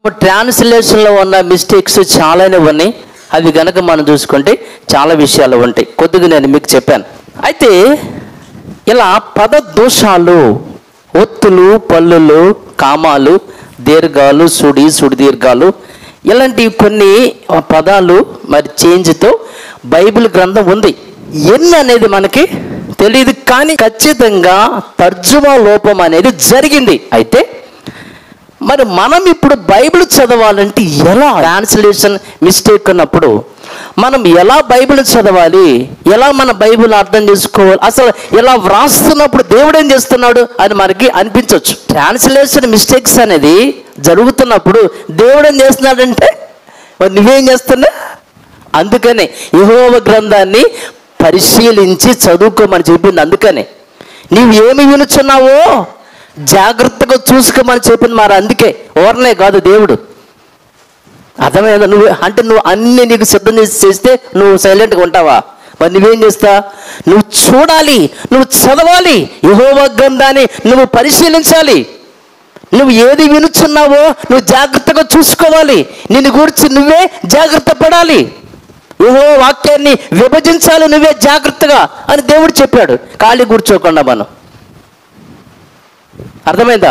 ట్రాన్స్లేషన్లో ఉన్న మిస్టేక్స్ చాలానే ఉన్నాయి. అవి కనుక మనం చూసుకుంటే చాలా విషయాలు ఉంటాయి. కొద్దిగా నేను మీకు చెప్పాను. అయితే ఇలా పద దోషాలు, ఒత్తులు, పల్లులు, కామాలు, దీర్ఘాలు, సుడి దీర్ఘాలు, ఇలాంటి కొన్ని పదాలు మరి చేంజ్తో బైబిల్ గ్రంథం ఉంది. ఎన్ని అనేది మనకి తెలియదు, కానీ ఖచ్చితంగా తర్జుమా లోపం అనేది జరిగింది. అయితే మరి మనం ఇప్పుడు బైబిల్ చదవాలంటే ఎలా? ట్రాన్స్లేషన్ మిస్టేక్ ఉన్నప్పుడు మనం ఎలా బైబిల్ చదవాలి, ఎలా మన బైబిల్ అర్థం చేసుకోవాలి, అసలు ఎలా వ్రాస్తున్నప్పుడు దేవుడు ఏం చేస్తున్నాడు అని మనకి అనిపించవచ్చు. ట్రాన్స్లేషన్ మిస్టేక్స్ అనేది జరుగుతున్నప్పుడు దేవుడు ఏం చేస్తున్నాడంటే నువ్వేం చేస్తున్నా? అందుకనే యెహోవా గ్రంథాన్ని పరిశీలించి చదువుకోమని చెప్పింది. అందుకనే నీవు ఏమి వినుచున్నావో జాగ్రత్తగా చూసుకోమని చెప్పింది. మరి అందుకే ఓర్నే కాదు దేవుడు. అర్థమైందా? నువ్వు అన్ని నీకు సిద్ధం చేస్తే నువ్వు సైలెంట్గా ఉంటావా? మరి నువ్వేం చేస్తా? నువ్వు చూడాలి, నువ్వు చదవాలి, యెహోవా గ్రంథాన్ని నువ్వు పరిశీలించాలి. నువ్వు ఏది వినుచున్నావో నువ్వు జాగ్రత్తగా చూసుకోవాలి. నిన్ను గురించి నువ్వే జాగ్రత్త పడాలి. యెహోవా వాక్యాన్ని విభజించాలి నువ్వే జాగ్రత్తగా అని దేవుడు చెప్పాడు. ఖాళీ కూర్చోకుండా మనం. అర్థమైందా?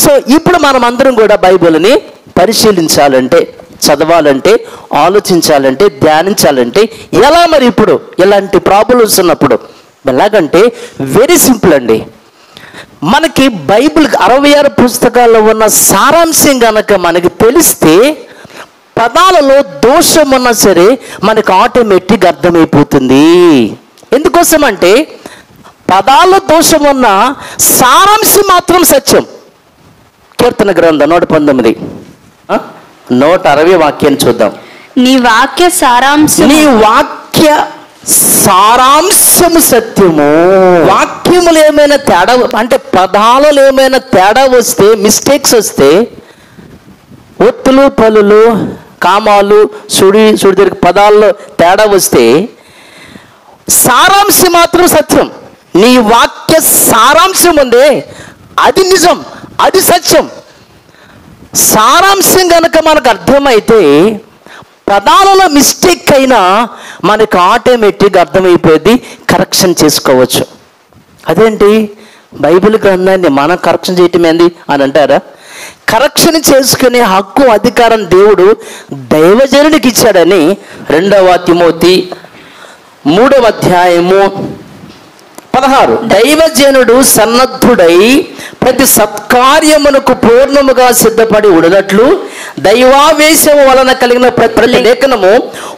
సో ఇప్పుడు మనం అందరం కూడా బైబిల్ని పరిశీలించాలంటే, చదవాలంటే, ఆలోచించాలంటే, ధ్యానించాలంటే ఎలా? మరి ఇప్పుడు ఇలాంటి ప్రాబ్లమ్స్ ఉన్నప్పుడు ఎలాగంటే వెరీ సింపుల్ అండి. మనకి బైబిల్ 66 పుస్తకాల్లో ఉన్న సారాంశం కనుక మనకి తెలిస్తే పదాలలో దోషం ఉన్నా సరే మనకు ఆటోమేటిక్గా అర్థమైపోతుంది. ఎందుకోసం అంటే పదాల దోషం ఉన్న సారాంశం మాత్రం సత్యం. కీర్తన గ్రంథం 119 160 వాక్యాన్ని చూద్దాం. నీ వాక్య సారాంశము సత్యము. వాక్యములు ఏమైనా తేడా అంటే పదాలలో ఏమైనా తేడా వస్తే, మిస్టేక్స్ వస్తే, ఒత్తులు, పలులు, కామాలు, సుడి పదాల్లో తేడా వస్తే సారాంశం మాత్రం సత్యం. నీ వాక్య సారాంశం ఉందే అది నిజం, అది సత్యం. సారాంశం కనుక మనకు అర్థమైతే పదాలలో మిస్టేక్ అయినా మనకు ఆటోమేటిక్గా అర్థమైపోయింది, కరెక్షన్ చేసుకోవచ్చు. అదేంటి బైబిల్ గ్రంథాన్ని మనం కరెక్షన్ చేయటం ఏంది అని అంటారా? కరెక్షన్ చేసుకునే హక్కు, అధికారం దేవుడు దైవజనుడికి ఇచ్చాడని 2 తిమోతి 3:16 దైవజనుడు సన్నద్ధుడై ప్రతి సత్కార్యమునకు పూర్ణముగా సిద్ధపడి ఉడినట్లు దైవావేశము వలన కలిగిన ప్రతి లేఖనము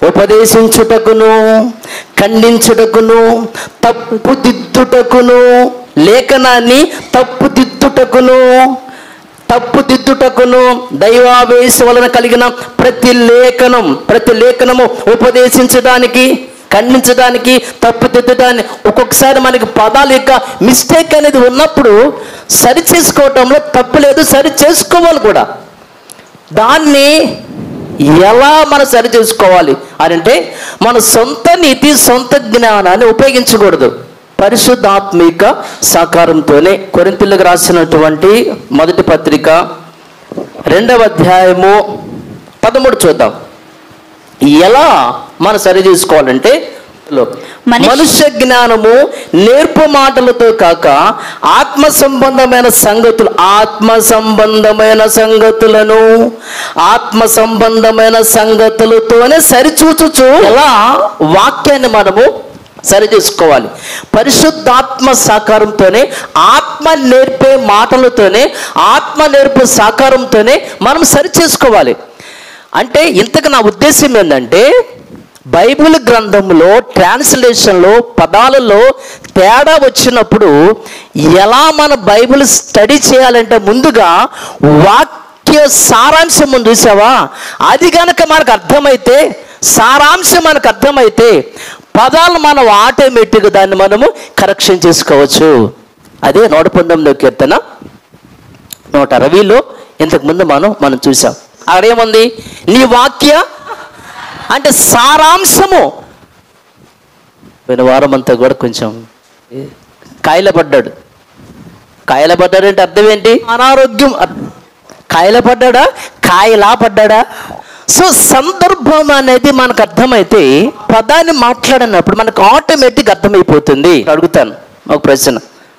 ఉపదేశించుటకును, ఖండించుటకును, తప్పుదిద్దుటకును, లేఖనాన్ని తప్పుదిద్దుటకును దైవావేశం వలన కలిగిన ప్రతి లేఖనము ఉపదేశించడానికి, ఖండించడానికి, తప్పుదిద్దడానికి. ఒక్కొక్కసారి మనకి పదాల యొక్క మిస్టేక్ అనేది ఉన్నప్పుడు సరి చేసుకోవటంలో తప్పు లేదు, సరి చేసుకోవాలి కూడా. దాన్ని ఎలా మనం సరి చేసుకోవాలి అని అంటే మన సొంత నీతి, సొంత జ్ఞానాన్ని ఉపయోగించకూడదు. పరిశుద్ధాత్మిక సహకారంతోనే. కొరింథీయులకు రాసినటువంటి 1 పత్రిక 2:13 చూద్దాం. ఎలా మనం సరి చేసుకోవాలంటే మనుష్య జ్ఞానము నేర్పు మాటలతో కాక ఆత్మ సంబంధమైన సంగతులతోనే సరిచూచుచు ఎలా వాక్యాన్ని మనము సరి చేసుకోవాలి. పరిశుద్ధాత్మ సహకారంతోనే, ఆత్మ నేర్పే మాటలతోనే, ఆత్మ నేర్పే సహకారంతోనే మనం సరి చేసుకోవాలి. అంటే ఇంతకు నా ఉద్దేశం ఏంటంటే బైబిల్ గ్రంథంలో ట్రాన్స్లేషన్లో పదాలలో తేడా వచ్చినప్పుడు ఎలా మన బైబిల్ స్టడీ చేయాలంటే ముందుగా వాక్య సారాంశం ముందు చూసావా, అది కనుక మనకు అర్థమైతే, సారాంశం మనకు అర్థమైతే పదాలు మనం ఆటోమేటిక్గా దాన్ని మనము కరెక్షన్ చేసుకోవచ్చు. అదే 119 కీర్తన 160లో ఇంతకుముందు మనం చూసాం. అక్కడేముంది? నీ వాక్య అంటే సారాంశము. పోయిన వారం అంతా కూడా కొంచెం కాయలపడ్డాడు. కాయలపడ్డాడంటే అర్థం ఏంటి? అనారోగ్యం. కాయలా పడ్డా, కాయలా పడ్డా? సో సందర్భం అనేది మనకు అర్థమైతే పదాన్ని మాట్లాడినప్పుడు మనకు ఆటోమేటిక్ అర్థమైపోతుంది. అడుగుతాను ఒక ప్రశ్న.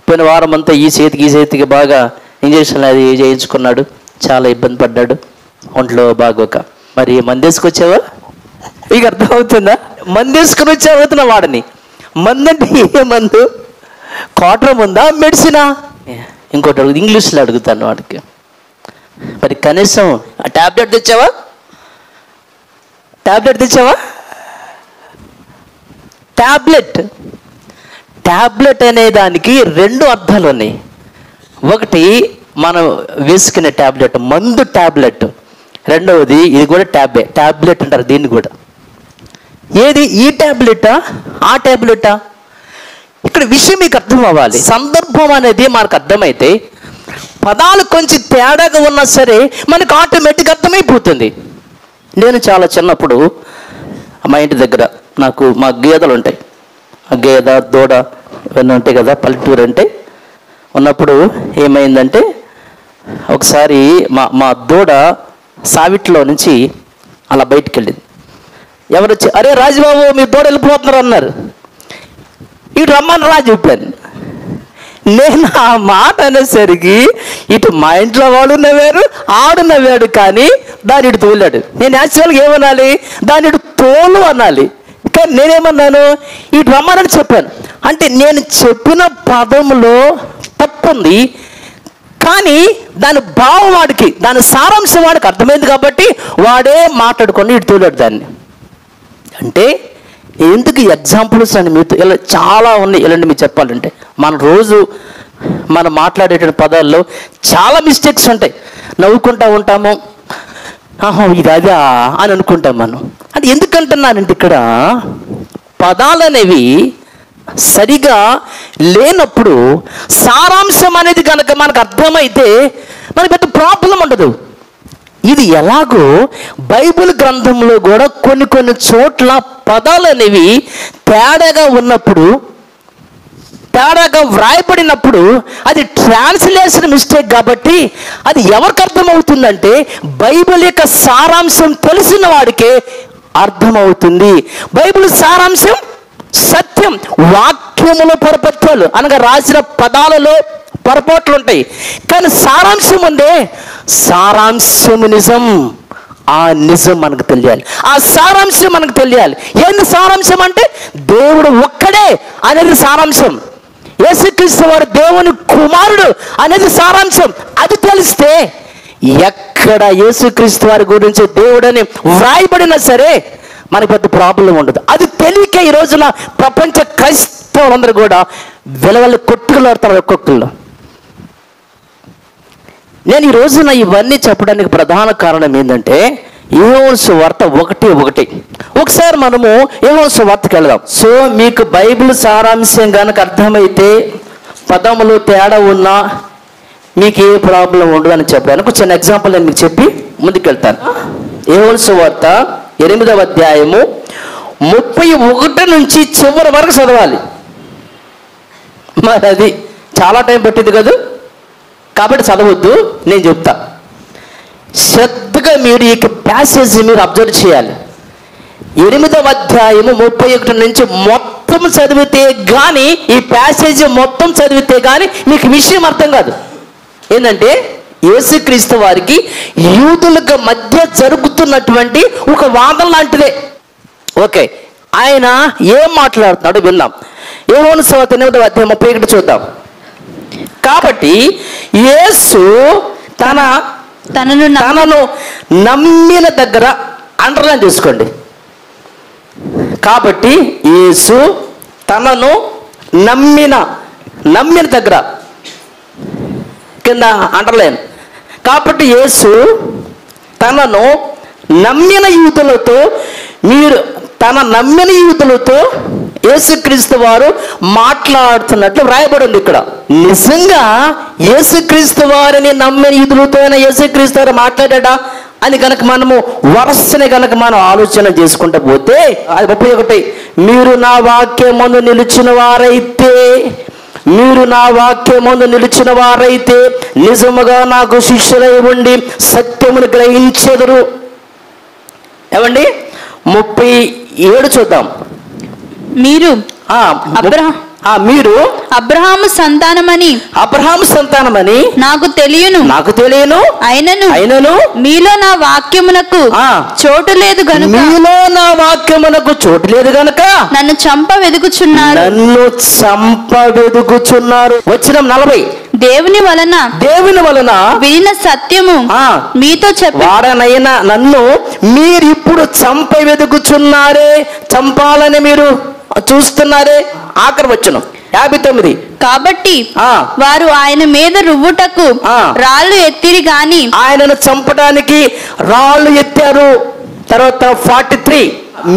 పోయిన వారం అంతా ఈ చేతికి బాగా ఇంజక్షన్ అది చేయించుకున్నాడు, చాలా ఇబ్బంది పడ్డాడు, ఒంట్లో బాగోక. మరి మందు వేసుకొచ్చావా? ఇక అర్థమవుతుందా? మందు వేసుకుని వచ్చావుతున్నా వాడిని. మందు అంటే ఏ మందు? క్వార్టర్ మందా, మెడిసినా? ఇంకోటి అడుగు, ఇంగ్లీష్లో అడుగుతాను వాడికి. మరి కనీసం టాబ్లెట్ తెచ్చావా? టాబ్లెట్ అనే దానికి రెండు అర్థాలు ఉన్నాయి. ఒకటి మనం వేసుకునే టాబ్లెట్, మందు టాబ్లెట్. రెండవది ఇది కూడా టాబ్లెట్ అంటారు దీన్ని కూడా. ఏది, ఈ టాబ్లెటా ఆ టాబ్లెటా? ఇక్కడ విషయం మీకు అర్థం అవ్వాలి. సందర్భం అనేది మనకు అర్థమైతే పదాలు కొంచెం తేడాగా ఉన్నా సరే మనకు ఆటోమేటిక్ అర్థమైపోతుంది. నేను చాలా చిన్నప్పుడు మా ఇంటి దగ్గర మా గేదెలు ఉంటాయి. ఆ గేదె, దూడ ఇవన్నీ ఉంటాయి కదా, పల్లెటూరు అంటే. ఉన్నప్పుడు ఏమైందంటే ఒకసారి మా దూడ సావిట్లో నుంచి అలా బయటికి వెళ్ళింది. ఎవరు వచ్చి, అరే రాజుబాబు మీ దూడ వెళ్ళిపోతున్నారు అన్నారు. ఇటు రమ్మని రాజు చెప్పాను. నేను ఆ మాట అనేసరికి ఇటు మా ఇంట్లో వాడు నవ్వారు, ఆడు నవ్వాడు, కానీ దాని ఇటు తోలాడు. నేను యాక్చువల్గా ఏమనాలి, దాని ఇటు తోలు అనాలి, కానీ నేనేమన్నాను, ఇటు రమ్మని చెప్పాను. అంటే నేను చెప్పిన పదంలో తప్పుంది, కానీ దాని భావం వాడికి, దాని సారాంశం వాడికి అర్థమైంది కాబట్టి వాడే మాట్లాడుకొని ఇటు తోలాడు దాన్ని. అంటే ఎందుకు ఎగ్జాంపుల్స్ అండి మీతో ఇలా చాలా ఉన్నాయి. ఇలాంటి మీకు చెప్పాలంటే మనం మాట్లాడేటువంటి పదాల్లో చాలా మిస్టేక్స్ ఉంటాయి. నవ్వుకుంటూ ఉంటాము, ఇది అదా అని అనుకుంటాం మనం. అంటే ఎందుకంటున్నానంటే ఇక్కడ పదాలు అనేవి సరిగా లేనప్పుడు సారాంశం అనేది కనుక మనకు అర్థమైతే మనకు పెద్ద ప్రాబ్లం ఉండదు. ఇది ఎలాగో బైబిల్ గ్రంథంలో కూడా కొన్ని చోట్ల పదాలు అనేవి తేడాగా ఉన్నప్పుడు, తేడాగా వ్రాయబడినప్పుడు అది ట్రాన్స్లేషన్ మిస్టేక్ కాబట్టి అది ఎవరికి అర్థమవుతుందంటే బైబిల్ యొక్క సారాంశం తెలిసిన వాడికే అర్థమవుతుంది. బైబిల్ సారాంశం సత్యం, వాక్యములో పొరపత్యాలు అనగా రాసిన పదాలలో పొరపాట్లు ఉంటాయి, కానీ సారాంశం ఉందే, సారాంశము నిజం. ఆ నిజం మనకు తెలియాలి, ఆ సారాంశం మనకు తెలియాలి. ఏంది సారాంశం అంటే దేవుడు ఒక్కడే అనేది సారాంశం. యేసుక్రీస్తు వారు దేవుని కుమారుడు అనేది సారాంశం. అది తెలిస్తే ఎక్కడ యేసుక్రీస్తు వారి గురించి దేవుడని వ్రాయబడినా సరే మనకు పెద్ద ప్రాబ్లం ఉండదు. అది తెలియక ఈ రోజున ప్రపంచ క్రైస్తవులందరూ కూడా వెలవెల్లి కొట్టుకులాడతారు ఒక్కొక్కళ్ళు. నేను ఈ రోజున ఇవన్నీ చెప్పడానికి ప్రధాన కారణం ఏంటంటే యోహాను సువార్త 1:1. ఒకసారి మనము యోహాను సువార్తకి వెళదాం. సో మీకు బైబిల్ సారాంశం కనుక అర్థమైతే పదములు తేడా ఉన్నా మీకు ఏ ప్రాబ్లం ఉండదు అని చెప్పడానికి చిన్న ఎగ్జాంపుల్ నేను మీకు చెప్పి ముందుకెళ్తాను. యోహాను సువార్త 8వ అధ్యాయము 31 నుంచి చివరి వరకు చదవాలి. మరి అది చాలా టైం పట్టింది కదా, కాబట్టి చదవద్దు, నేను చెప్తా. శ్రద్ధగా మీరు ఈ ప్యాసేజ్ మీరు అబ్జర్వ్ చేయాలి. 8వ అధ్యాయము 31 నుంచి మొత్తం చదివితే కానీ, ఈ ప్యాసేజ్ మొత్తం చదివితే కానీ మీకు విషయం అర్థం కాదు. ఏంటంటే యేసుక్రీస్తు వారికి యూదులకు మధ్య జరుగుతున్నటువంటి ఒక వాదన లాంటిదే. ఓకే, ఆయన ఏం మాట్లాడుతున్నాడు విన్నాం. యోహాను సువార్త 8వ అధ్యాయం 31 చూద్దాం. కాబట్టి యేసు తనను నమ్మిన దగ్గర అండర్లైన్ చేసుకోండి. కాబట్టి యేసు తనను నమ్మిన దగ్గర కింద అండర్లైన్. కాబట్టి యేసు తనను నమ్మిన యూదులతో యేసుక్రీస్తు వారు మాట్లాడుతున్నట్లు వ్రాయబడింది ఇక్కడ. నిజంగా యేసుక్రీస్తు వారిని నమ్మిన యూదులతో యేసుక్రీస్తు వారు మాట్లాడా అని కనుక మనము వరసని కనుక మనం ఆలోచన చేసుకుంటూ పోతే 31, మీరు నా వాక్యమందు నిలిచిన వారైతే మీరు నా వాక్యమందు నిలిచిన వారైతే నిజముగా నాకు శిష్యులై ఉండి సత్యమును గ్రహించెదరు. ఏమండి 37 చూద్దాం. మీరు అబ్రహాము సంతానమని నాకు తెలియను అయినను మీలో నా వాక్యమునకు చోటు లేదు గనుక నన్ను చంప వెదుకుచున్నారు. వచనం 40. దేవుని వలన వినిన సత్యము మీతో చెప్పాడనైనా నన్ను మీరు ఇప్పుడు చంప వెదుకుచున్నారే, చంపాలని మీరు చూస్తున్నారే. ఆఖరి వచనం 59. కాబట్టి వారు ఆయన మీద రువ్వుటకు రాళ్ళు ఎత్తిరి గాని ఆయనను చంపడానికి రాళ్ళు ఎత్తారు. తర్వాత 43.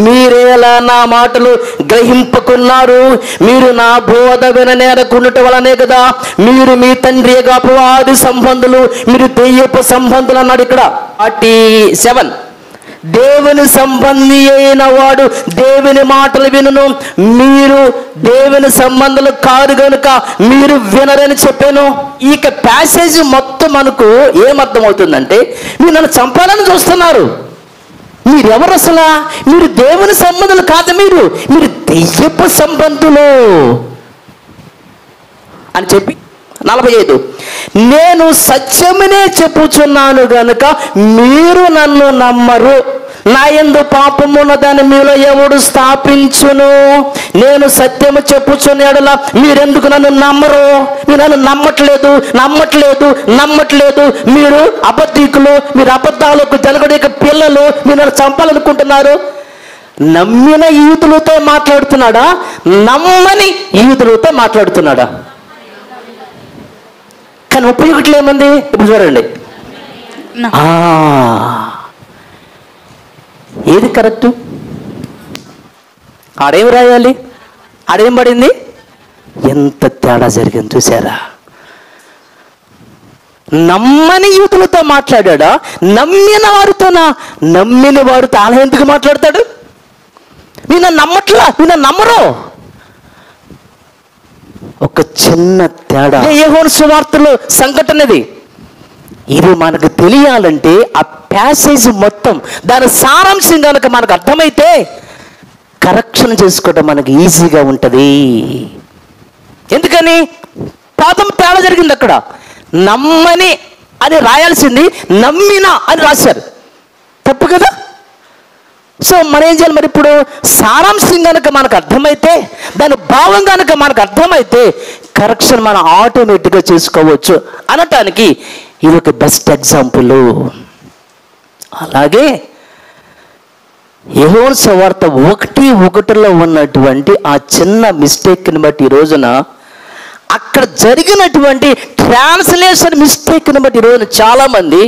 మీరేలా నా మాటలు గ్రహింపకున్నారు, మీరు నా బోధ విననేరకుండుట వలనే కదా మీరు మీ తండ్రి అపవాది సంబంధులు, మీరు దెయ్యపు సంబంధులు అన్నాడు ఇక్కడ. 47. దేవుని సంబంధి అయిన వాడు దేవుని మాటలు వినును, మీరు దేవుని సంబంధులు కాదు కనుక మీరు వినరని చెప్పాను. ఈ ప్యాసేజ్ మొత్తం మనకు ఏమర్థమవుతుందంటే, మీరు నన్ను చంపాలని చూస్తున్నారు, మీరెవరు అసలు? మీరు దేవుని సంబంధులు కాదు, మీరు దెయ్యపు సంబంధులు అని చెప్పి 45. నేను సత్యమునే చెప్పుచున్నాను గనుక మీరు నన్ను నమ్మరు, నా యందు పాపమున్న దాన్ని మీలో ఎవడు స్థాపించును? నేను సత్యము చెప్పుచున్నాడులా మీరెందుకు నన్ను నమ్మరు? మీరు నన్ను నమ్మట్లేదు. మీరు అబద్ధికులు, మీరు అబద్ధాలకు జనగడేక పిల్లలు, మీరు నన్ను చంపాలనుకుంటున్నారు. నమ్మిన యూదులతో మాట్లాడుతున్నాడా, నమ్మని యూదులతో మాట్లాడుతున్నాడా? కానీ ఉపయోగట్లు ఏమంది? ఇప్పుడు చూడండి, ఏది కరెక్ట్? ఆడేం రాయాలి, ఆడేం పడింది? ఎంత తేడా జరిగింది చూసారా? నమ్మని యూతులతో మాట్లాడా, నమ్మిన వారితోనా? నమ్మిన వారితో అలా ఎందుకు మాట్లాడతాడు? నేను నమ్మరు. ఒక చిన్న తేడా. యోహాను సువార్తలో సంఘటనది. ఇది మనకు తెలియాలంటే ఆ ప్యాసేజ్ మొత్తం దాని సారాంశం కనుక మనకు అర్థమైతే కరెక్షన్ చేసుకోవడం మనకి ఈజీగా ఉంటుంది. ఎందుకని? పాపం తేడా జరిగింది అక్కడ. నమ్మని అని రాయాల్సింది నమ్మిన అని రాశారు, తప్పు కదా. సో మనం ఏం చేయాలి మరి? ఇప్పుడు సారాంశం కనుక మనకు అర్థమైతే, దాని భావం కనుక మనకు అర్థమైతే కరెక్షన్ మనం ఆటోమేటిక్గా చేసుకోవచ్చు అనటానికి ఇది ఒక బెస్ట్ ఎగ్జాంపుల్. అలాగే యోహాను సువార్త 1:1 ఉన్నటువంటి ఆ చిన్న మిస్టేక్ని బట్టి ఈ రోజున, అక్కడ జరిగినటువంటి ట్రాన్స్లేషన్ మిస్టేక్ని బట్టి ఈ రోజున చాలామంది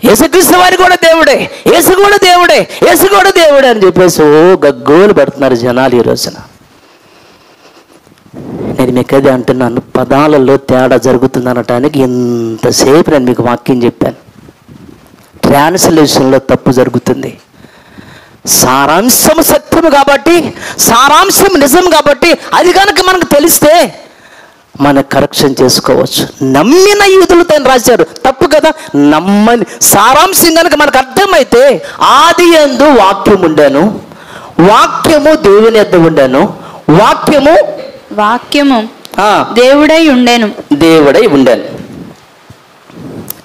యేసుక్రీస్తు వారి కూడా దేవుడే, యేసు కూడా దేవుడే అని చెప్పేసి గగ్గోలు పెడుతున్నారు జనాలు ఈ రోజున. నేను మీకు అదే అంటున్నాను, పదాలలో తేడా జరుగుతుంది అనటానికి ఎంతసేపు నేను మీకు వాక్యం చెప్పాను. ట్రాన్స్లేషన్లో తప్పు జరుగుతుంది. సారాంశం సత్యము కాబట్టి, సారాంశం నిజం కాబట్టి అది కనుక మనకు తెలిస్తే మన కరెక్షన్ చేసుకోవచ్చు. నమ్మిన యూదులతో రాశారు, తప్పు కదా. నమ్మని సారాంశం కనుక మనకు అర్థమైతే, ఆది యందు వాక్యం ఉండాను, వాక్యము దేవుని యొద్ద ఉండాను, వాక్యము దేవుడై ఉండేను.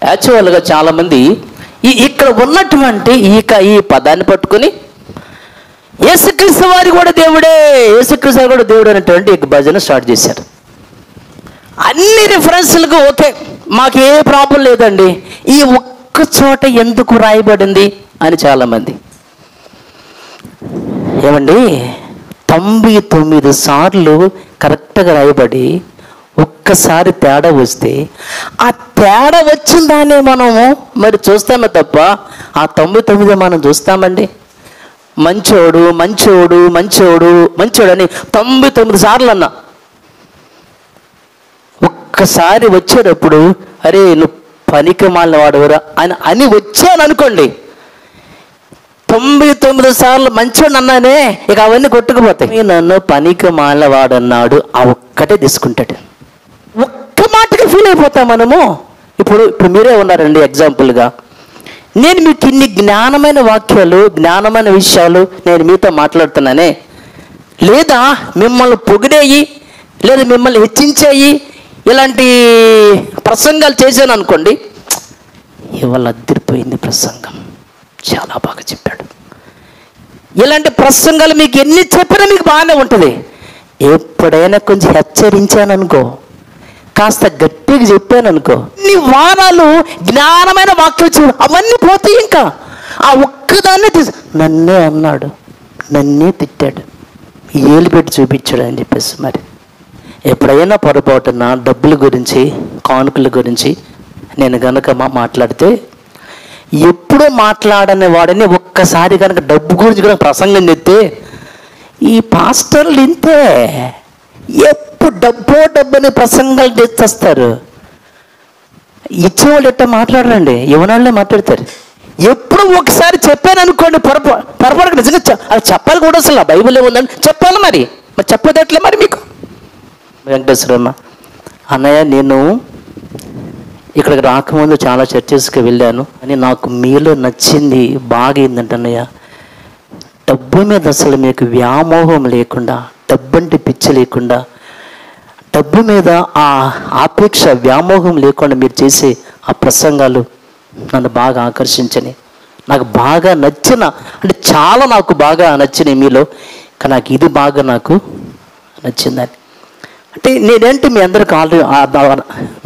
యాక్చువల్గా చాలామంది ఇక్కడ ఉన్నటువంటి ఈ పదాన్ని పట్టుకుని యేసుక్రీస్తు వారి కూడా దేవుడే, యేసుక్రీస్తు వారు కూడా దేవుడు అనేటువంటి భజన స్టార్ట్ చేశారు. అన్ని రిఫరెన్స్లకు ఓకే, మాకు ఏ ప్రాబ్లం లేదండి, ఈ ఒక్క చోట ఎందుకు రాయబడింది అని చాలామంది. ఏమండి, 99 సార్లు కరెక్ట్గా రాయబడి ఒక్కసారి తేడా వస్తే ఆ తేడా వచ్చిన దాన్ని మనము మరి చూస్తామే తప్ప ఆ 99 మనం చూస్తామండి? మంచోడు అని 99 సార్లు అన్నా, ఒక్కసారి వచ్చేటప్పుడు అరే నువ్వు పనికి మాలిన వాడువరా అని వచ్చాను అనుకోండి, 99 సార్లు మంచోడు అన్నానే, ఇక అవన్నీ కొట్టుకుపోతాయి. నన్ను పనికి మాలవాడన్నాడు, ఆ ఒక్కటే తీసుకుంటాడు. ఒక్క మాటకి ఫీల్ అయిపోతాం మనము. ఇప్పుడు మీరే ఉన్నారండి ఎగ్జాంపుల్గా. నేను మీకు ఇన్ని జ్ఞానమైన వాక్యాలు, జ్ఞానమైన విషయాలు నేను మీతో మాట్లాడుతున్నానే, లేదా మిమ్మల్ని పొగిడేయి, లేదా మిమ్మల్ని హెచ్చించేయి ఇలాంటి ప్రసంగాలు చేశాను అనుకోండి, ఇవాళ అద్దరిపోయింది ప్రసంగం, చాలా బాగా చెప్పాడు. ఇలాంటి ప్రసంగాలు మీకు ఎన్ని చెప్పినా మీకు బాగానే ఉంటుంది. ఎప్పుడైనా కొంచెం హెచ్చరించాను అనుకో, కాస్త గట్టిగా చెప్పాను అనుకో, ఇన్ని వారాలు జ్ఞానమైన వాక్యాలు చూడు, అవన్నీ పోతాయి. ఇంకా ఆ ఒక్కదాన్నే నన్నే అన్నాడు, నన్నే తిట్టాడు, ఏలు పెట్టి చూపించాడు అని చెప్పేసి. మరి ఎప్పుడైనా పొరపాటున డబ్బుల గురించి, కానుకల గురించి నేను కనుక మాట్లాడితే, ఎప్పుడూ మాట్లాడని వాడని ఒక్కసారి కనుక డబ్బు గురించి కూడా ప్రసంగం చెప్తే, ఈ పాస్టర్లు ఇంతే, ఎప్పుడు డబ్బని ప్రసంగాలు తెచ్చేస్తారు. ఇచ్చేవాళ్ళు ఎట్లా మాట్లాడరండి, యువనాళ్ళే మాట్లాడతారు. ఎప్పుడు ఒకసారి చెప్పాను అనుకోండి, పొరపాటు నిజంగా అది చెప్పాలి కూడా, అసలు బైబిల్ ఏముందని చెప్పాలి. మరి చెప్పదట్లే మరి మీకు. వెంకటేశ్వరమ్మ అన్నయ్య, నేను ఇక్కడికి రాకముందు చాలా చర్చెస్కి వెళ్ళాను, అని నాకు మీలో నచ్చింది బాగా ఏంటంటే అన్నయ్య, డబ్బు మీద అసలు మీకు వ్యామోహం లేకుండా, డబ్బంటే పిచ్చి లేకుండా, డబ్బు మీద ఆ ఆపేక్ష వ్యామోహం లేకుండా మీరు చేసే ఆ ప్రసంగాలు నన్ను బాగా ఆకర్షించని, నాకు బాగా నచ్చిన, అంటే చాలా నాకు బాగా నచ్చినాయి మీలో, కానీ నాకు ఇది బాగా నాకు నచ్చిందని. అంటే నేనేంటి మీ అందరికి ఆల్రెడీ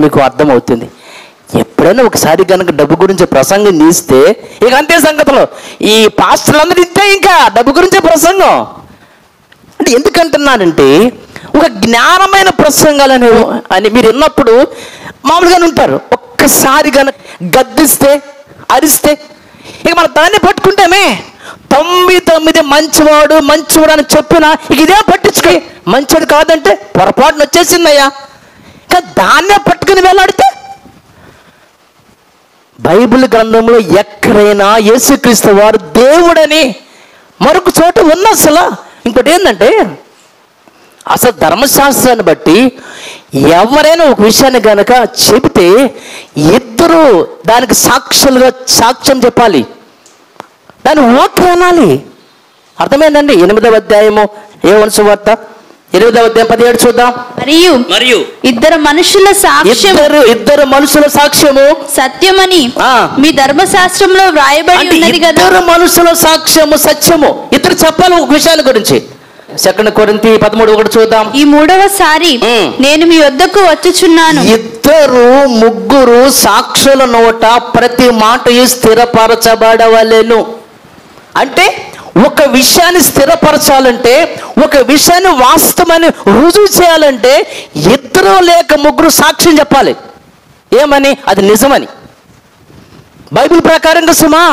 మీకు అర్థమవుతుంది. ఎప్పుడైనా ఒకసారి కనుక డబ్బు గురించి ప్రసంగం తీస్తే ఇక అంతే సంగతులు. ఈ పాస్టర్లందరూ ఇంతే, ఇంకా డబ్బు గురించే ప్రసంగం. అంటే ఎందుకంటున్నానంటే, ఒక జ్ఞానమైన ప్రసంగాలు అని మీరు విన్నప్పుడు మామూలుగానే ఉంటారు. ఒక్కసారి కనుక గద్దిస్తే, అరిస్తే, ఇక మనం దాన్ని పట్టుకుంటామే. 99 మంచివాడు అని చెప్పినా ఇక ఇదే పట్టించుకో, మంచోడు కాదంటే పొరపాటున వచ్చేసిందయ్యా, ఇంకా దాన్నే పట్టుకుని వెళ్ళాడితే. బైబిల్ గ్రంథంలో ఎక్కడైనా యేసుక్రీస్తు వారు దేవుడని మరొక చోట ఉన్న, అసలు ఇంకోటి ఏంటంటే, అసలు ధర్మశాస్త్రాన్ని బట్టి ఎవరైనా ఒక విషయాన్ని కనుక చెబితే ఇద్దరు దానికి సాక్ష్యం చెప్పాలి, దాన్ని ఓకే అనాలి. అర్థమైందండి? 8వ అధ్యాయము యోహాను సువార్త 8వ అధ్యాయం 17 చూద్దాం. మరియు ఇద్దరు మనుషుల సాక్ష్యము సత్యమని మీ ధర్మశాస్త్రంలో వ్రాయబడి ఉన్నది కదా. ఇద్దరు మనుషుల సాక్ష్యము సత్యము. ఇద్దరు చెప్పాలి ఒక విషయాన్ని గురించి. 2 కొరింథీ 13:1 చూద్దాం. ఈ 3వసారి నేను మీ వద్దకు వచ్చుచున్నాను. 2-3 సాక్షుల నోట ప్రతి మాటయు స్థిరపరచబడవలెను. అంటే ఒక విషయాన్ని స్థిరపరచాలంటే, ఒక విషయాన్ని వాస్తవమని రుజువు చేయాలంటే 2 లేక 3 సాక్ష్యం చెప్పాలి. ఏమని? అది నిజమని. బైబిల్ ప్రకారంగా సుమా,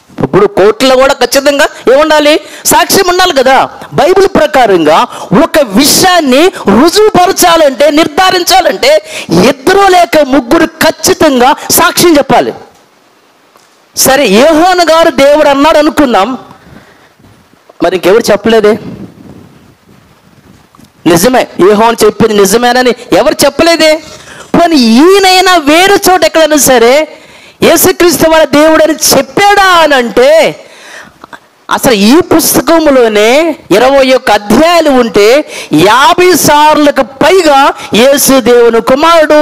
ఇప్పుడు కోర్టులో కూడా ఖచ్చితంగా ఏముండాలి? సాక్ష్యం ఉండాలి కదా. బైబిల్ ప్రకారంగా ఒక విషయాన్ని రుజువుపరచాలంటే, నిర్ధారించాలంటే 2 లేక 3 ఖచ్చితంగా సాక్ష్యం చెప్పాలి. సరే, యోహాను గారు దేవుడు అన్నాడు అనుకుందాం, మరి ఇంకెవరు చెప్పలేదే? నిజమే, యోహాను చెప్పింది నిజమేనని ఎవరు చెప్పలేదే? పోనీ ఈయనైనా వేరే చోట ఎక్కడైనా సరే యేసుక్రీస్తు వారి దేవుడని చెప్పాడా అని అంటే, అసలు ఈ పుస్తకంలోనే 21 అధ్యాయాలు ఉంటే 50 సార్లకు పైగా యేసు దేవుని కుమారుడు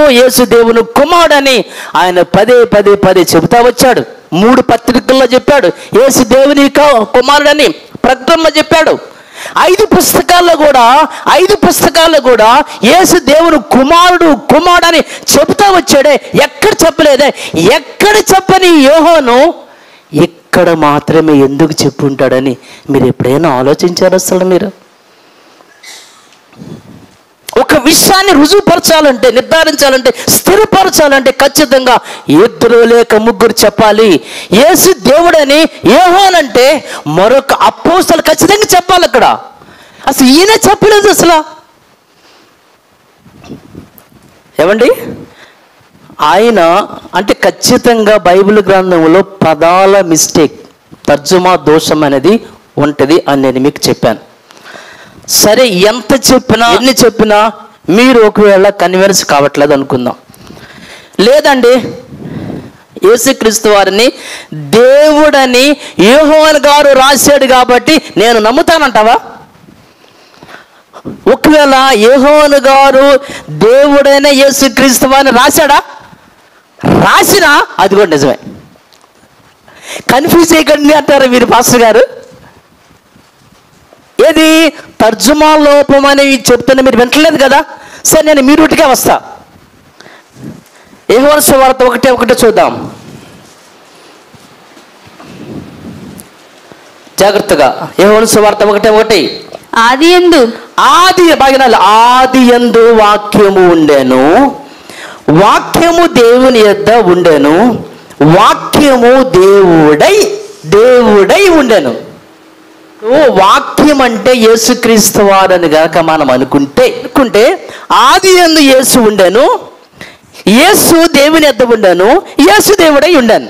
అని ఆయన పదే చెబుతా వచ్చాడు. 3 పత్రికల్లో చెప్పాడు యేసు దేవుని కుమారుడని, ప్రకటనలో చెప్పాడు. 5 పుస్తకాల్లో కూడా యేసు దేవుని కుమారుడు అని చెబుతా వచ్చాడే. ఎక్కడ చెప్పలేదే? ఎక్కడ చెప్పని యోహాను ఇక్కడ మాత్రమే ఎందుకు చెప్పుంటాడని మీరు ఎప్పుడైనా ఆలోచించారు? అసలు మీరు ఒక విషయాన్ని రుజువుపరచాలంటే, నిర్ధారించాలంటే, స్థిరపరచాలంటే ఖచ్చితంగా 2 లేక 3 చెప్పాలి. యేసు దేవుడని యోహానంటే మరొక అపోస్తలు ఖచ్చితంగా చెప్పాలి. అక్కడ అసలు ఈయన చెప్పలేదు అసలు. ఏమండి? ఆయన అంటే ఖచ్చితంగా బైబిల్ గ్రంథంలో పదాల మిస్టేక్, తర్జుమా దోషం అనేది ఉంటుంది అని నేను మీకు చెప్పాను. సరే, ఎంత చెప్పినా ఎన్ని చెప్పినా మీరు ఒకవేళ కన్విన్స్ కావట్లేదు అనుకుందాం. లేదండి, యేసుక్రీస్తు వారిని దేవుడని యోహోను గారు రాశాడు కాబట్టి నేను నమ్ముతానంటావా? ఒకవేళ యోహోను గారు దేవుడైన యేసుక్రీస్తు వారిని రాశాడా? రాసినా అది కూడా నిజమే. కన్ఫ్యూజ్ చేయకండి అంటారు మీరు పాస్టర్ గారు. ఏది తర్జుమా లోపం అనేవి చెప్తున్నా మీరు వింటలేదు కదా. సరే, నేను మీ రూట్కే వస్తా. యోహాను సువార్త 1:1 చూద్దాం జాగ్రత్తగా. యోహాను సువార్త 1:1. ఆది యందు వాక్యము ఉండెను, వాక్యము దేవుని యొద్ద ఉండెను, వాక్యము దేవుడై ఉండెను. వాక్యం అంటే యేసుక్రీస్తు వారని గనక మనం అనుకుంటే ఆది యందు యేసు ఉండెను, యేసు దేవుని యొద్ద ఉండెను, యేసు దేవుడై ఉండెను.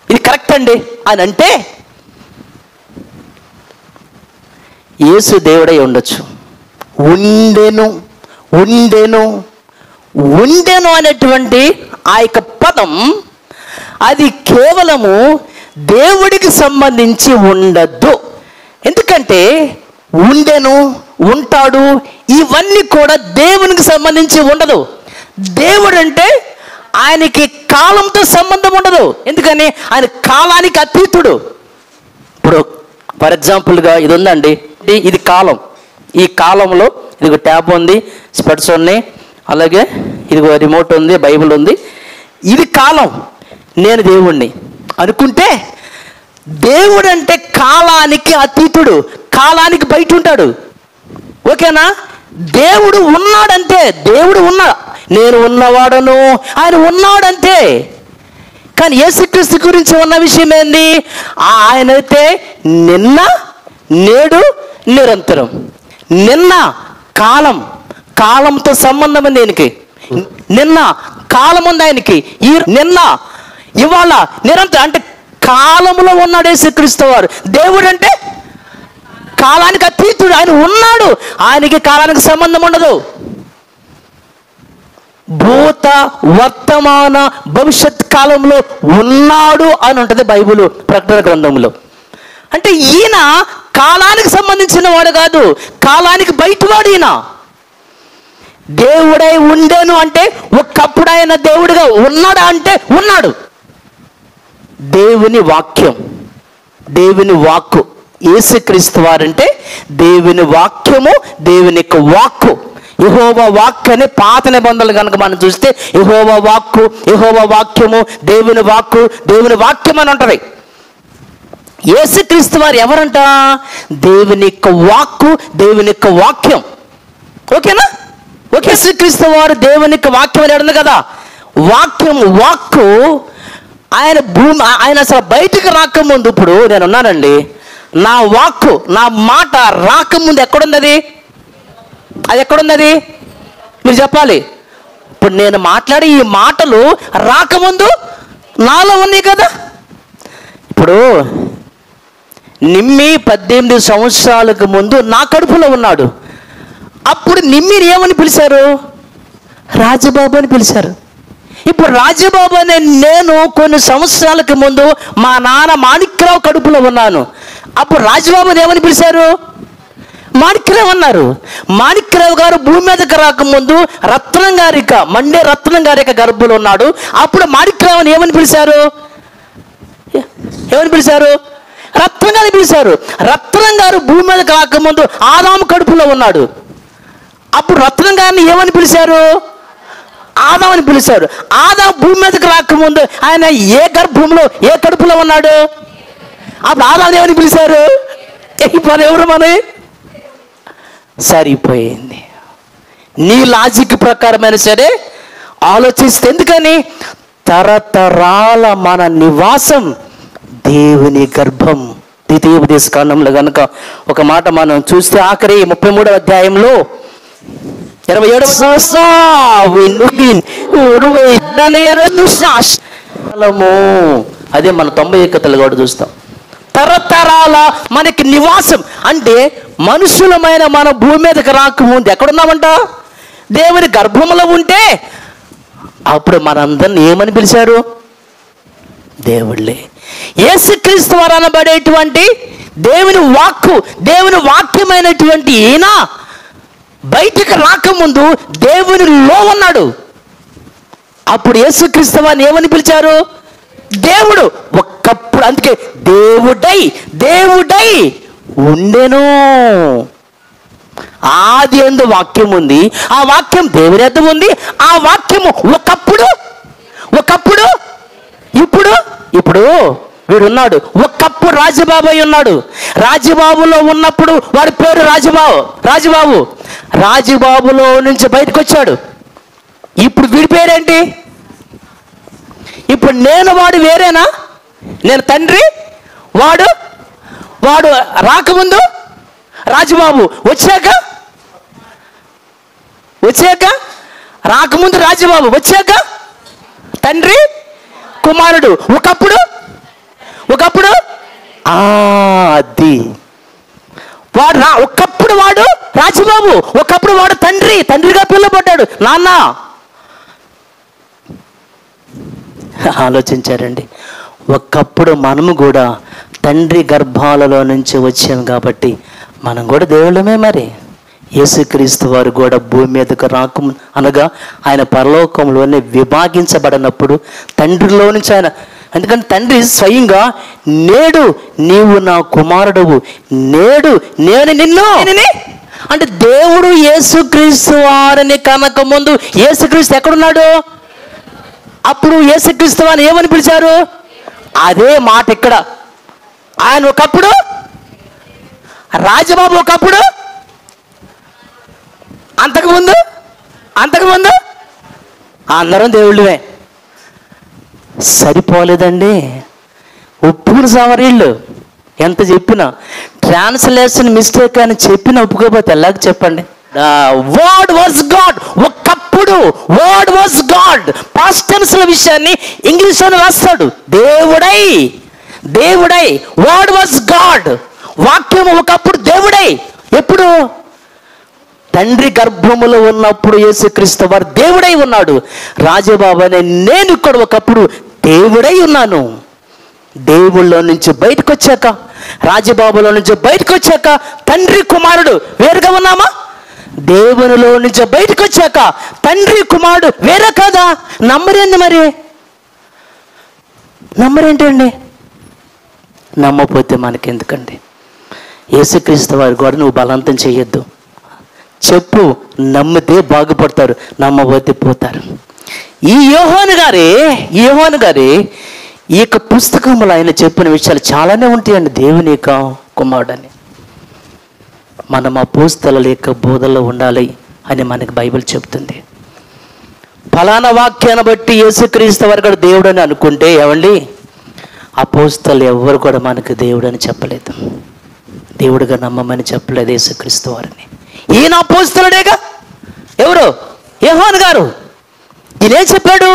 ఇది కరెక్ట్ అండి అని అంటే యేసు దేవుడై ఉండొచ్చు. ఉండెను అనేటువంటి ఆ యొక్క పదం అది కేవలము దేవుడికి సంబంధించి ఉండద్దు. ఎందుకంటే ఉండెను, ఉంటాడు, ఇవన్నీ కూడా దేవునికి సంబంధించి ఉండదు. దేవుడు అంటే ఆయనకి కాలంతో సంబంధం ఉండదు. ఎందుకని ఆయన కాలానికి అతీతుడు. ఇప్పుడు ఫర్ ఎగ్జాంపుల్గా ఇది ఉందండి, ఇది కాలం. ఈ కాలంలో ఇదిగో ట్యాబ్ ఉంది, స్పెట్స్ ఉన్నాయి, అలాగే ఇదిగో రిమోట్ ఉంది, బైబిల్ ఉంది. ఇది కాలం. నేను దేవుణ్ణి అనుకుంటే దేవుడు అంటే కాలానికి అతీతుడు, కాలానికి బయట ఉంటాడు. ఓకేనా? దేవుడు ఉన్నాడంతే. దేవుడు ఉన్నాడు, నేను ఉన్నవాడను, ఆయన ఉన్నాడంతే. కానీ యేసుక్రీస్తు గురించి ఉన్న విషయం ఏంది? ఆయనైతే నిన్న, నేడు, నిరంతరం. నిన్న కాలంతో సంబంధం ఉంది ఆయనకి. నిన్న కాలం ఉంది ఆయనకి. నిన్న, ఇవాళ, నిరంతరం. అంటే కాలంలో ఉన్నాడు యేసుక్రీస్తు వారు. దేవుడు అంటే కాలానికి అతీతుడు. ఆయన ఉన్నాడు, ఆయనకి కాలానికి సంబంధం ఉండదు. భూత, వర్తమాన, భవిష్యత్ కాలంలో ఉన్నాడు అని ఉంటుంది బైబిల్ ప్రకటన గ్రంథంలో. అంటే ఈయన కాలానికి సంబంధించిన వాడు కాదు, కాలానికి బయటవాడు. ఈయన దేవుడై ఉండేను అంటే ఒకప్పుడు ఆయన దేవుడిగా ఉన్నాడా అంటే ఉన్నాడు. దేవుని వాక్యం, దేవుని వాక్కు. యేసుక్రీస్తు వారంటే దేవుని వాక్యము, దేవుని యొక్క వాక్కు. యెహోవా వాక్కు అనే పాత నిబంధనలు కనుక మనం చూస్తే యెహోవా వాక్కు, యెహోవా వాక్యము, దేవుని వాక్కు, దేవుని వాక్యం అని ఉంటుంది. యేసుక్రీస్తు వారు ఎవరంట? దేవుని యొక్క వాక్కు, దేవుని యొక్క వాక్యం. ఓకేనా? ఓకే. యేసుక్రీస్తు వారు దేవుని యొక్క వాక్యం అని ఉంది కదా. వాక్కు ఆయన అసలు బయటికి రాకముందు, ఇప్పుడు నేను ఉన్నానండి, నా వాక్కు, నా మాట రాకముందు ఎక్కడుంది అది? ఎక్కడుంది? మీరు చెప్పాలి. ఇప్పుడు నేను మాట్లాడే ఈ మాటలు రాకముందు నాలో ఉన్నాయి కదా. ఇప్పుడు నిమ్మి 18 సంవత్సరాలకు ముందు నా కడుపులో ఉన్నాడు. అప్పుడు నిమ్మిని ఏమని పిలిచారు? రాజబాబు అని పిలిచారు. ఇప్పుడు రాజబాబు అనే నేను కొన్ని సంవత్సరాలకు ముందు మా నాన్న మాణిక్యరావు కడుపులో ఉన్నాను. అప్పుడు రాజబాబుని ఏమని పిలిచారు? మాణిక్యరావు అన్నారు. మాణిక్యరావు గారు భూమి మీదకి రాకముందు మండే రత్నం గారి గర్భంలో ఉన్నాడు. అప్పుడు మాణిక్యరావుని ఏమని పిలిచారు? రత్నం గారిని పిలిచారు. రత్నం గారు భూమి మీదకి రాకముందు ఆదాము కడుపులో ఉన్నాడు. అప్పుడు రత్నం గారిని ఏమని పిలిచారు? ఆదామని పిలిచారు. ఆదాము భూమి మీదకి రాకముందు ఆయన ఏ గర్భంలో, ఏ కడుపులో ఉన్నాడు? అప్పుడు ఆదాము ఏమని పిలిచారు? ఎవరు మన సరిపోయింది. నీ లాజిక్ ప్రకారమైన సరే ఆలోచిస్తే, ఎందుకని తరతరాల మన నివాసం దేవుని గర్భం. ద్వితీయోపదేశ కాండంలో కనుక ఒక మాట మనం చూస్తే ఆఖరి 33వ అధ్యాయంలో 27వ అదే మన 91 కూడా చూస్తాం. తరతరాల మనకి నివాసం. అంటే మనుషులమైన మన భూమి మీదకి రాకముందు ఎక్కడున్నామంట? దేవుని గర్భంలో ఉంటే అప్పుడు మనందరిని ఏమని పిలిచారు? దేవుళ్ళే. యేసుక్రీస్తు వారు అనబడేటువంటి దేవుని వాక్కు, దేవుని వాక్యమైనటువంటి ఈయన బయటికి రాకముందు దేవునిలో ఉన్నాడు. అప్పుడు యేసుక్రీస్తు వారిని ఏమని పిలిచారు? దేవుడు. ఒక్కప్పుడు అందుకే దేవుడై ఉండెను. ఆది యందు వాక్యం ఉంది, ఆ వాక్యం దేవుని యొద్ద ఉంది, ఆ వాక్యము ఒకప్పుడు ఇప్పుడు వీడున్నాడు. ఒకప్పుడు రాజబాబు ఉన్నాడు. రాజబాబులో ఉన్నప్పుడు వాడి పేరు రాజబాబులో నుంచి బయటకు వచ్చాడు. ఇప్పుడు వీడి పేరేంటి? ఇప్పుడు నేను వాడు వేరేనా? నేను తండ్రి, వాడు రాకముందు రాజబాబు, వచ్చాక రాకముందు రాజబాబు, వచ్చాక తండ్రి కుమారుడు. ఒకప్పుడు అది వాడు ఒకప్పుడు వాడు రాజబాబు, ఒకప్పుడు వాడు తండ్రిగా పిలువబడ్డాడు. నాన్న ఆలోచించారండి. ఒకప్పుడు మనము కూడా తండ్రి గర్భాలలో నుంచి వచ్చాం కాబట్టి మనం కూడా దేవుళ్ళమే. మరి యేసుక్రీస్తు వారు కూడా భూమి మీదకు అనగా ఆయన పరలోకంలోనే విభాగించబడినప్పుడు తండ్రిలో నుంచి ఆయన, ఎందుకంటే తండ్రి స్వయంగా నేడు నీవు నా కుమారుడువు, నేడు నేను నిన్ను అంటే దేవుడు యేసుక్రీస్తు వారిని కనక ముందు యేసుక్రీస్తు ఎక్కడున్నాడు? అప్పుడు యేసుక్రీస్తు వారిని ఏమని పిలిచారు? అదే మాట ఇక్కడ. ఆయన ఒకప్పుడు రాజబాబు, ఒకప్పుడు అంతకుముందు అందరం దేవుళ్ళే. సరిపోలేదండి. ఒప్పుకుని సావరీళ్ళు ఎంత చెప్పినా, ట్రాన్స్లేషన్ మిస్టేక్ అని చెప్పిన ఒప్పుకోకపోతే ఎలాగ చెప్పండి? Word was god. ఒకప్పుడు word was god. Past tense విషయాన్ని ఇంగ్లీష్లోనే రాస్తాడు. దేవుడై వర్డ్ వాజ్ గాడ్. వాక్యము ఒకప్పుడు దేవుడై. ఎప్పుడు? తండ్రి గర్భములో ఉన్నప్పుడు యేసుక్రీస్తు వారు దేవుడై ఉన్నాడు. రాజబాబు అనే నేను ఇక్కడ ఒకప్పుడు దేవుడై ఉన్నాను. దేవుళ్ళలో నుంచి బయటకు వచ్చాక, రాజబాబులో నుంచి బయటకు వచ్చాక తండ్రి కుమారుడు వేరుగా ఉన్నామా? దేవునిలో నుంచి బయటకు వచ్చాక తండ్రి కుమారుడు వేరే కాదా? నమ్మరేంది? మరి నమ్మరేంటండి? నమ్మపోతే మనకెందుకండి? యేసుక్రీస్తు వారి కూడా నువ్వు బలవంతం చేయొద్దు. చెప్పు, నమ్మితే బాగుపడతారు, నమ్మబోతే పోతారు. ఈ యోహాను గారి ఈ యొక్క పుస్తకంలో ఆయన చెప్పిన విషయాలు చాలానే ఉంటాయండి. దేవుని యొక్క కుమారుడని మనం అపోస్తలుల యొక్క బోధనలో ఉండాలి అని మనకి బైబిల్ చెప్తుంది. ఫలానా వాక్యాన్ని బట్టి యేసుక్రీస్తు వారు కూడా దేవుడు అని అనుకుంటే ఏమండి, అపోస్తలు ఎవరు కూడా మనకు దేవుడు అని చెప్పలేదు, దేవుడుగా నమ్మమని చెప్పలేదు యేసుక్రీస్తు వారిని. ఈయన అపోస్తలుడేగా. ఎవరు? యోహాను గారు. ఈయనేం చెప్పాడు?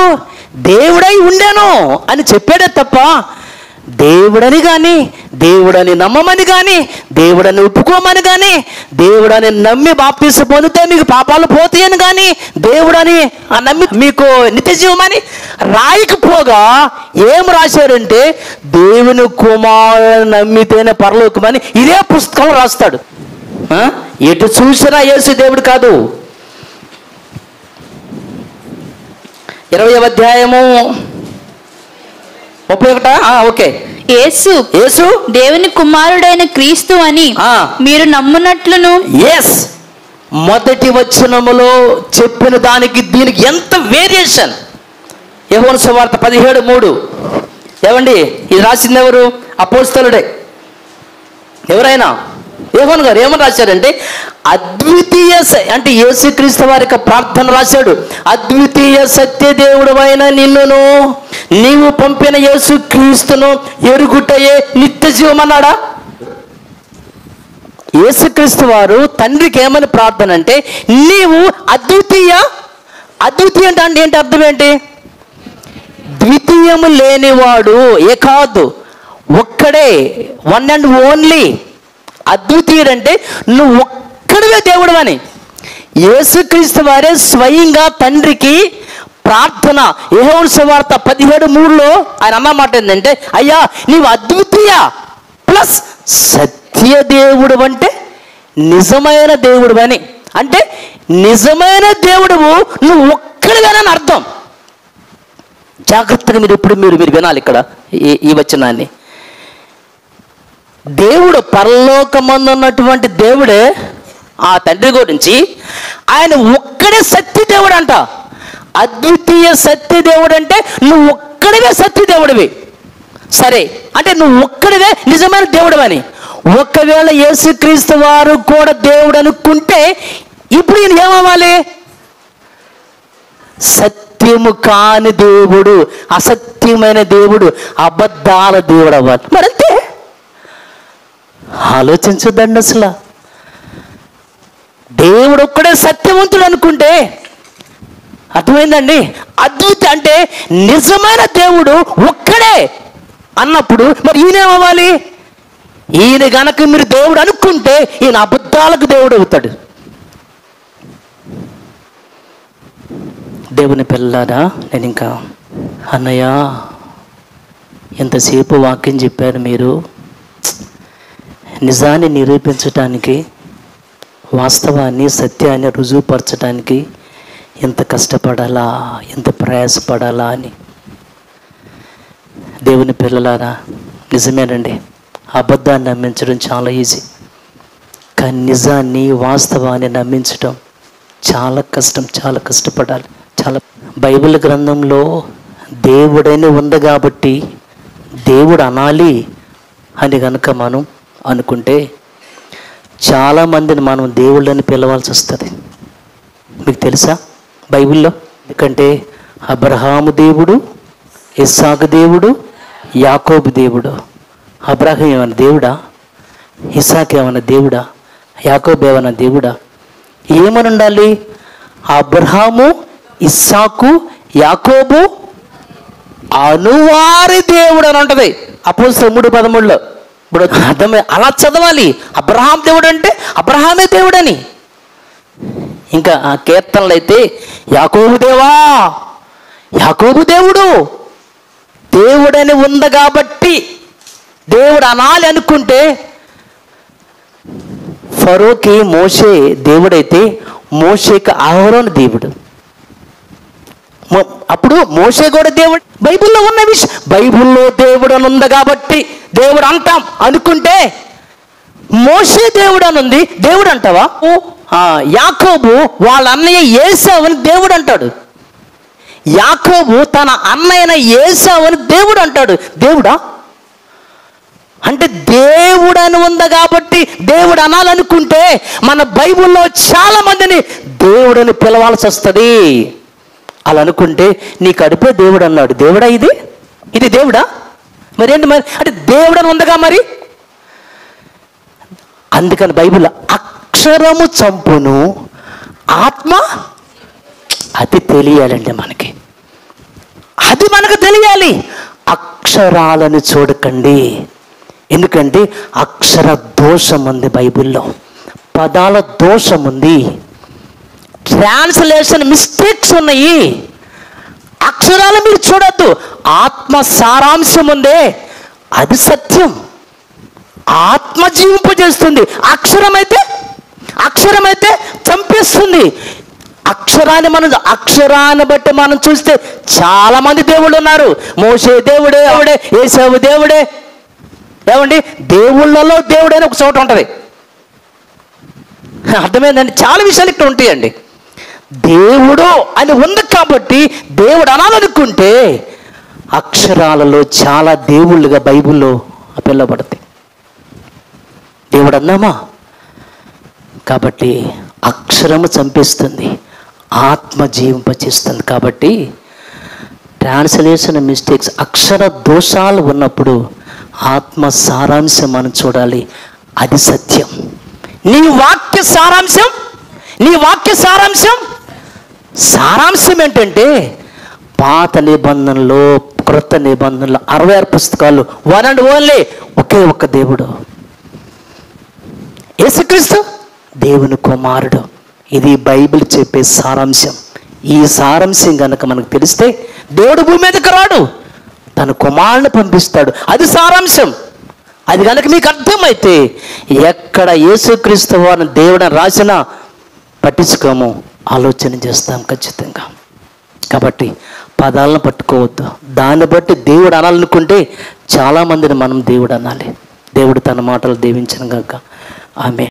దేవుడై ఉండాను అని చెప్పాడే తప్ప దేవుడని కానీ, దేవుడని నమ్మమని కానీ, దేవుడని ఒప్పుకోమని కానీ, దేవుడని నమ్మి బాప్తీసం పొందితే మీకు పాపాలు పోతాయని కానీ, దేవుడని నమ్మి మీకు నిత్య జీవమని రాయకపోగా ఏం రాశారంటే దేవుని కుమారుని నమ్మితేనే పరలోకమని ఇదే పుస్తకం రాస్తాడు. ఎటు చూసినా యేసు దేవుడు కాదు. 20వ అధ్యాయము 31. ఓకే. యేసు దేవుని కుమారుడైన క్రీస్తు అని మీరు నమ్మునట్లును. ఎస్, మొదటి వచనములో చెప్పిన దానికి దీనికి ఎంత వేరియేషన్. యోహాను సువార్త 17:3. ఏమండి, ఇది రాసింది ఎవరు? అపోస్తలుడే. ఎవరైనా యోహాను గారు ఏమని రాశారంటే అద్వితీయ, అంటే యేసుక్రీస్తు వారి యొక్క ప్రార్థన రాశాడు. అద్వితీయ సత్యదేవుడు అయిన నిన్నును నీవు పంపిన యేసుక్రీస్తును ఎరుగుటయే నిత్య జీవం అన్నాడా? యేసుక్రీస్తు వారు తండ్రికి ఏమని ప్రార్థన అంటే నీవు అద్వితీయ అంటే ఏంటి అర్థం ఏంటి? ద్వితీయము లేనివాడు, కాదు ఒక్కడే, వన్ అండ్ ఓన్లీ, అద్వితీయుడంటే నువ్వు ఒక్కడివే దేవుడు అని. యేసుక్రీస్తు వారే స్వయంగా తండ్రికి ప్రార్థన, యోహాను సువార్త 17:3 ఆయన అన్నమాట ఏంటంటే, అయ్యా నీవు అద్వితీయ ప్లస్ సత్యదేవుడు, అంటే నిజమైన దేవుడు అని. అంటే నిజమైన దేవుడువు నువ్వు ఒక్కడివేనని అర్థం. జాగ్రత్తగా మీరు వినాలి ఇక్కడ ఈ వచనాన్ని. దేవుడు పరలోకమందు ఉన్నటువంటి దేవుడే ఆ తండ్రి గురించి ఆయన ఒక్కడే సత్యదేవుడు అంట. అద్వితీయ సత్యదేవుడు అంటే నువ్వు ఒక్కడివే సత్యదేవుడివి. సరే, అంటే నువ్వు ఒక్కడివే నిజమైన దేవుడు అని. ఒకవేళ యేసుక్రీస్తు వారు కూడా దేవుడు అనుకుంటే ఇప్పుడు ఈయన ఏమవ్వాలి? సత్యము కాని దేవుడు, అసత్యమైన దేవుడు, అబద్ధాల దేవుడు అవ్వాలి. మరంతే, ఆలోచించదండి అసలు. దేవుడు ఒక్కడే సత్యవంతుడు అనుకుంటే అర్థమైందండి. అద్భుత అంటే నిజమైన దేవుడు ఒక్కడే అన్నప్పుడు మరి ఈయనేమవ్వాలి? ఈయన గనక మీరు దేవుడు అనుకుంటే ఈయన అబద్ధాలకు దేవుడు అవుతాడు. దేవుని పిల్లారా, నేను ఇంకా అన్నయ్య ఎంతసేపు వాక్యం చెప్పారు మీరు. నిజాన్ని నిరూపించటానికి, వాస్తవాన్ని సత్యాన్ని రుజువుపరచడానికి ఎంత కష్టపడాలా, ఎంత ప్రయాసపడాలా అని. దేవుని పిల్లలారా, నిజమేనండి, అబద్ధాన్ని నమ్మించడం చాలా ఈజీ, కానీ నిజాన్ని వాస్తవాన్ని నమ్మించడం చాలా కష్టం, చాలా కష్టపడాలి. చాలా బైబిల్ గ్రంథంలో దేవుడని ఉంది కాబట్టి దేవుడు అనాలి అని కనుక మనం అనుకుంటే చాలామందిని మనం దేవుళ్ళని పిలవాల్సి వస్తుంది. మీకు తెలుసా బైబిల్లో? ఎందుకంటే అబ్రహాము దేవుడు, ఇస్సాకు దేవుడు, యాకోబు దేవుడు. అబ్రహాం ఏమైనా దేవుడా? ఇస్సాకు ఏమైనా దేవుడా? యాకోబు ఏమైనా దేవుడా? ఏమని ఉండాలి? అబ్రహాము, ఇస్సాకు, యాకోబు అనువారి దేవుడు అని ఉంటుంది అపోస్తలుల 3:13. ఇప్పుడు అర్థమే, అలా చదవాలి. అబ్రహాం దేవుడు అంటే అబ్రహామే దేవుడని. ఇంకా ఆ కీర్తనలు అయితే యాకోబు దేవా, యాకోబు దేవుడు, దేవుడని ఉంది కాబట్టి దేవుడు అనాలి అనుకుంటే ఫరోకి మోషే దేవుడైతే మోషేకి అహరోను దేవుడు. అప్పుడు మోషే కూడా దేవుడు. బైబిల్లో ఉన్న విషయం, బైబిల్లో దేవుడు అని ఉంది కాబట్టి దేవుడు అంటాం అనుకుంటే మోషే దేవుడు అని ఉంది, దేవుడు అంటావా? యాకోబు వాళ్ళ అన్నయ్య ఏసావని దేవుడు అంటాడు. యాకోబు తన అన్నయ్యన ఏసావని దేవుడు అంటాడు. దేవుడా? అంటే దేవుడు అని ఉంది కాబట్టి దేవుడు అనాలనుకుంటే మన బైబిల్లో చాలా మందిని దేవుడని పిలవాల్సి వస్తుంది. అలా అనుకుంటే నీ కడుపే దేవుడు అన్నాడు. దేవుడా ఇది? ఇది దేవుడా? మరేంటి మరి? అంటే దేవుడు అని ఉందిగా మరి. అందుకని బైబిల్లో అక్షరము చంపును, ఆత్మ, అది తెలియాలండి మనకి. అది మనకు తెలియాలి. అక్షరాలను చూడకండి, ఎందుకంటే అక్షర దోషం ఉంది బైబిల్లో, పదాల దోషం ఉంది, ట్రాన్స్లేషన్ మిస్టేక్స్ ఉన్నాయి. అక్షరాలు మీరు చూడొద్దు, ఆత్మ సారాంశం ఉందే అది సత్యం, ఆత్మ జీవింపజేస్తుంది. అక్షరమైతే చంపేస్తుంది. అక్షరాన్ని బట్టి మనం చూస్తే చాలా మంది దేవుళ్ళు ఉన్నారు. మోషే దేవుడే, ఏసావు దేవుడే. ఏమండి, దేవుళ్ళలో దేవుడైన ఒక చోట ఉంటుంది. అర్థమైందండి? చాలా విషయాలు ఇక్కడ ఉంటాయండి. దేవుడు అని ఉంది కాబట్టి దేవుడు అనాలనుకుంటే అక్షరాలలో చాలా దేవుళ్ళుగా బైబిల్లో పిల్లబడతాయి. దేవుడు అన్నామా? కాబట్టి అక్షరము చంపేస్తుంది, ఆత్మ జీవింపచేస్తుంది. కాబట్టి ట్రాన్స్లేషన్ మిస్టేక్స్, అక్షర దోషాలు ఉన్నప్పుడు ఆత్మ సారాంశం మనం చూడాలి, అది సత్యం. నీ వాక్య సారాంశం ఏంటంటే పాత నిబంధనలో క్రొత్త నిబంధనలు 66 పుస్తకాలు, వన్ అండ్ ఓన్లీ ఒకే ఒక్క దేవుడు, యేసుక్రీస్తు దేవుని కుమారుడు. ఇది బైబిల్ చెప్పే సారాంశం. ఈ సారాంశం కనుక మనకు తెలిస్తే దేవుడు భూమి మీదకి రాడు, తన కుమారుని పంపిస్తాడు. అది సారాంశం. అది కనుక మీకు అర్థమైతే ఎక్కడ యేసుక్రీస్తు వారిని దేవుడిని రాసినా పట్టించుకోము, ఆలోచన చేస్తాం ఖచ్చితంగా. కాబట్టి పదాలను పట్టుకోవద్దు. దాన్ని బట్టి దేవుడు అనాలనుకుంటే చాలామందిని మనం దేవుడు అనాలి. దేవుడు తన మాటలు దీవించను గాక. ఆమె